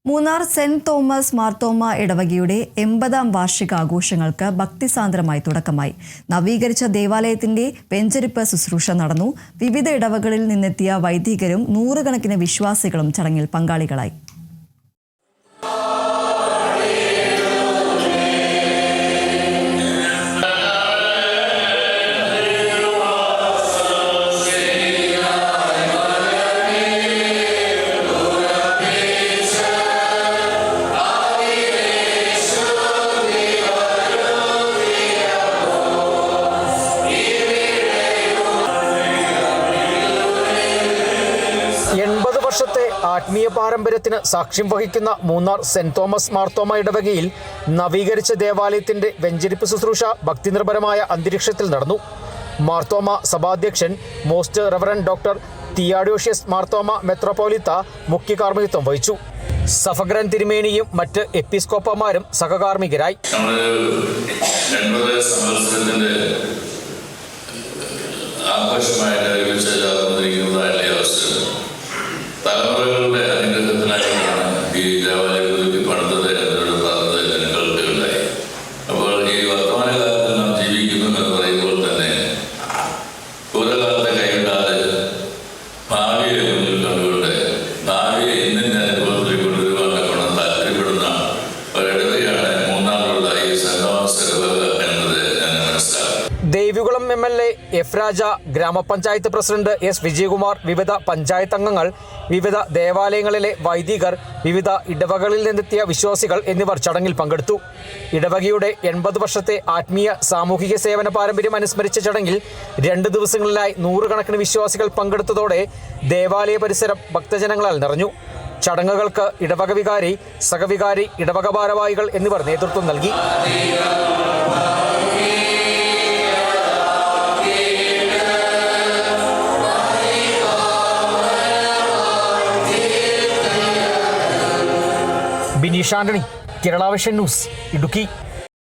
Munnar saint Thomas Marthoma ഇടവകയുടെ 80-ാം വാർഷികാഘോഷങ്ങൾക്ക് ഭക്തിസാന്ദ്രമായി തുടക്കമായി. നവീകരിച്ച ദേവാലയത്തിന്റെ വെഞ്ചരിപ്പ് ശുശ്രൂഷ നടന്നു. വിവിധ ഇടവകളിൽ നിന്നെത്തിയ വൈദികരും നൂറുകണക്കിന് വിശ്വാസികളും ചടങ്ങിൽ പങ്കാളികളായി. വർഷത്തെ ആത്മീയ പാരമ്പര്യത്തിന് സാക്ഷ്യം വഹിക്കുന്ന മൂന്നാർ സെന്റ് തോമസ് മാർത്തോമ ഇടവകയിൽ നവീകരിച്ച ദേവാലയത്തിന്റെ വെഞ്ചരിപ്പ് ശുശ്രൂഷ ഭക്തിനിർഭരമായ അന്തരീക്ഷത്തിൽ നടന്നു. മാർത്തോമ സഭാധ്യക്ഷൻ most reverend doctor Theodosius Marthoma മെത്രോപോലിത്ത മുഖ്യ കാർമ്മികത്വം വഹിച്ചു. സഫഗ്രൻ തിരുമേനിയും മറ്റ് എപ്പിസ്കോപ്പമാരും സഹകാർമ്മികരായി. തലമുറകളുടെ അനുഗ്രഹത്തിനായിട്ടാണ് ഈ ദേവാലയം പുതുക്കി പണിതത് എന്നൊരു പറഞ്ഞത് ജനങ്ങൾക്കുണ്ടായി. അപ്പോൾ ഈ വർത്തമാനകാലത്ത് നാം ജീവിക്കുന്നു എന്ന് പറയുമ്പോൾ തന്നെ ഭൂതകാലത്തെ കൈവിടാതെ ഭാവിയെ മുന്നിൽ കണ്ടുകൊണ്ട് ഭാവിയെ ഇന്നിൻ്റെ അനുഭവത്തിൽ കൊണ്ടുവരുവാൻ കൊണ്ട് താല്പര്യപ്പെടുന്ന ഒരിടവകയാണ് മൂന്നാറിലുള്ള ഈ സെന്റ് തോമസ് ഇടവക എന്നത് ഞാൻ മനസ്സിലാക്കി. ദേവികുളം MLA എഫ് രാജ, ഗ്രാമപഞ്ചായത്ത് പ്രസിഡന്റ് S വിജയകുമാർ, വിവിധ പഞ്ചായത്ത് അംഗങ്ങൾ, വിവിധ ദേവാലയങ്ങളിലെ വൈദികർ, വിവിധ ഇടവകളിൽ നിന്നെത്തിയ വിശ്വാസികൾ എന്നിവർ ചടങ്ങിൽ പങ്കെടുത്തു. ഇടവകയുടെ 80 വർഷത്തെ ആത്മീയ സാമൂഹിക സേവന പാരമ്പര്യം അനുസ്മരിച്ച ചടങ്ങിൽ 2 ദിവസങ്ങളിലായി നൂറുകണക്കിന് വിശ്വാസികൾ പങ്കെടുത്തതോടെ ദേവാലയ പരിസരം ഭക്തജനങ്ങളാൽ നിറഞ്ഞു. ചടങ്ങുകൾക്ക് ഇടവക വികാരി, സഹവികാരി, ഇടവക ഭാരവാഹികൾ എന്നിവർ നേതൃത്വം നൽകി. Bineesh Antony, Kerala vision news, Idukki.